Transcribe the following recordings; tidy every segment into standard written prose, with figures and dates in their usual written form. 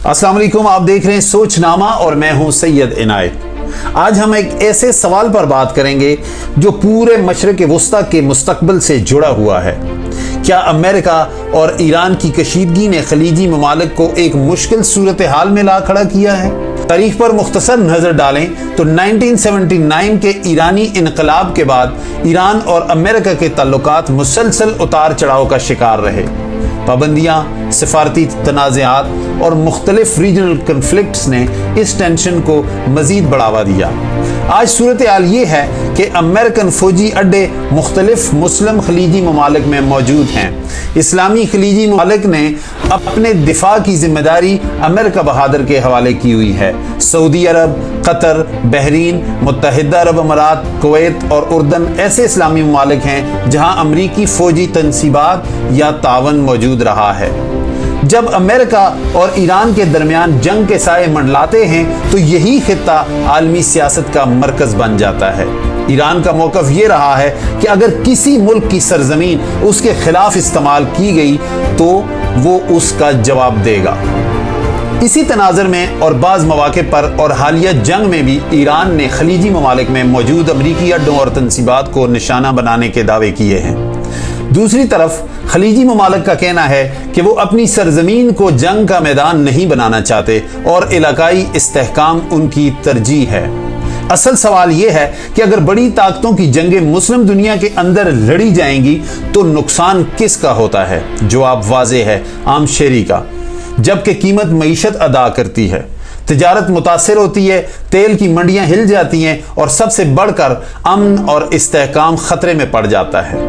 अस्सलाम वालेकुम, आप देख रहे हैं सोचनामा और मैं हूं सैयद इनायत। आज हम एक ऐसे सवाल पर बात करेंगे जो पूरे मशरिक वस्ता के मुस्तकबिल से जुड़ा हुआ है। क्या अमेरिका और ईरान की कशीदगी ने खलीजी ममालिक को एक मुश्किल सूरत हाल में ला खड़ा किया है? तारीख पर मुख्तसर नजर डालें तो 1979 के ईरानी इनकलाब के बाद ईरान और अमेरिका के ताल्लुकात मुसलसल उतार चढ़ाव का शिकार रहे। पाबंदियाँ, सिफारती तनाज़ात और मुख्तलिफ रीजनल कन्फ्लिक्ट्स ने इस टेंशन को मज़ीद बढ़ावा दिया। आज सूरत हाल ये है कि अमेरिकन फौजी अड्डे मुख्तलिफ मुस्लिम खलीजी ममालिक में मौजूद हैं। इस्लामी खलीजी ममालिक ने अपने दिफा की जिम्मेदारी अमेरिका बहादुर के हवाले की हुई है। सऊदी अरब, कतर, बहरीन, मुत्तहिदा अरब अमारात, कुवैत और उर्दन ऐसे इस्लामी ममालिक हैं जहां अमरीकी फौजी तनसीबात या तावन मौजूद रहा है। जब अमेरिका और ईरान के दरमियान जंग के साए मंडलाते हैं तो यही खित्ता आलमी सियासत का मरकज बन जाता है। ईरान का मौक़िफ़ ये रहा है कि अगर किसी मुल्क की सरजमीन उसके खिलाफ इस्तेमाल की गई तो वो उसका जवाब देगा। इसी तनाज़र में और बाज़ मौक़े पर और हालिया जंग में भी ईरान ने खलीजी ममालिक में मौजूद अमरीकी अड्डों और तनसीबात को निशाना बनाने के दावे किए हैं। दूसरी तरफ खलीजी ममालिक का कहना है कि वो अपनी सरजमीन को जंग का मैदान नहीं बनाना चाहते और इलाकाई इस्तेहकाम उनकी तरजीह है। असल सवाल यह है कि अगर बड़ी ताकतों की जंगें मुस्लिम दुनिया के अंदर लड़ी जाएंगी तो नुकसान किसका होता है? जवाब वाज़ेह है, आम शेरी का। जबकि कीमत मईशत अदा करती है, तिजारत मुतासिर होती है, तेल की मंडियां हिल जाती हैं और सबसे बढ़कर अमन और इस्तेहकाम खतरे में पड़ जाता है।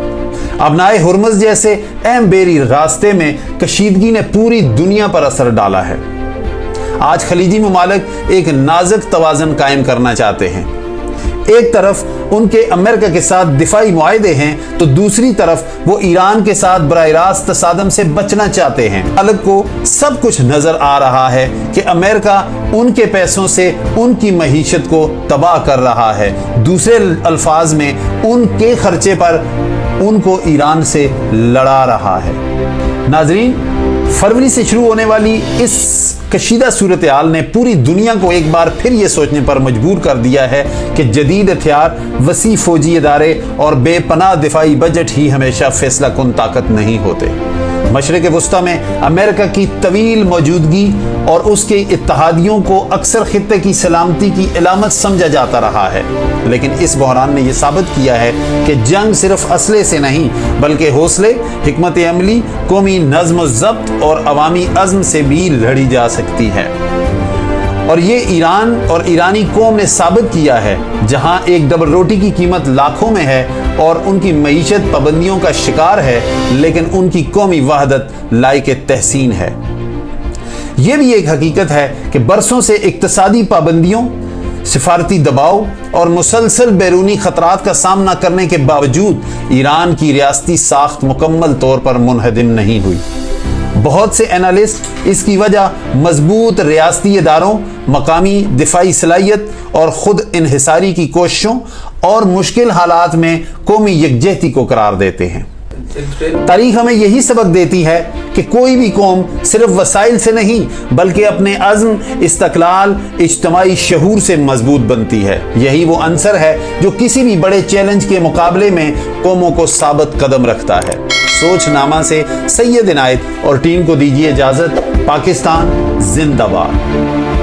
अबनाए हुर्मुज़ जैसे अहम बेरी रास्ते में कशीदगी ने पूरी दुनिया पर असर डाला है। आज खलीजी ममालिक एक नाजुक तवाज़न कायम करना चाहते हैं। एक तरफ उनके अमेरिका के साथ दिफाई मुआहदे हैं तो दूसरी तरफ वो ईरान के साथ बराह रास्त तसादम से बचना चाहते हैं। अलग को सब कुछ नजर आ रहा है कि अमेरिका उनके पैसों से उनकी मईशत को तबाह कर रहा है। दूसरे अल्फाज में उनके खर्चे पर उनको ईरान से लड़ा रहा है। नाजरीन, फरवरी से शुरू होने वाली इस कशीदा सूरत हाल ने पूरी दुनिया को एक बार फिर ये सोचने पर मजबूर कर दिया है कि जदीद हथियार, वसी फौजी इदारे और बेपनाह दिफाई बजट ही हमेशा फैसला कुन ताकत नहीं होते। मशरिक वस्ता में अमेरिका की तवील मौजूदगी और उसके इत्तहादियों को अक्सर खित्ते की सलामती की इलामत समझा जाता रहा है, लेकिन इस बहरान ने यह साबित किया है कि जंग सिर्फ असले से नहीं बल्कि हौसले, हिकमत अमली, कौमी नज़्म व ज़ब्त और अवामी अज़्म से भी लड़ी जा सकती है। और ये ईरान और ईरानी कौम ने साबित किया है। जहां एक डबल रोटी की कीमत लाखों में है और उनकी मईशत पाबंदियों का शिकार है, लेकिन उनकी कौमी वहदत लायक तहसीन है। यह भी एक हकीकत है कि बरसों से इक्तसादी पाबंदियों, सिफारती दबाव और मुसलसल बैरूनी खतरात का सामना करने के बावजूद ईरान की रियासती साख्त मुकम्मल तौर पर मुनहदिम नहीं हुई। बहुत से एनालिस्ट इसकी वजह मजबूत रियासती इदारों, मकामी दिफाई सलाहियत और खुद इन्हिसारी की कोशिशों और मुश्किल हालात में कौमी यकजहती को करार देते हैं। तारीख हमें यही सबक देती है कि कोई भी कौम सिर्फ वसाइल से नहीं बल्कि अपने अज़्म, इस्तक़लाल, इज्तिमाई शऊर से मजबूत बनती है। यही वो अंसर है जो किसी भी बड़े चैलेंज के मुकाबले में कौमों को साबित कदम रखता है। सोचनामा से सैयद इनायत और टीम को दीजिए इजाज़त। पाकिस्तान जिंदाबाद।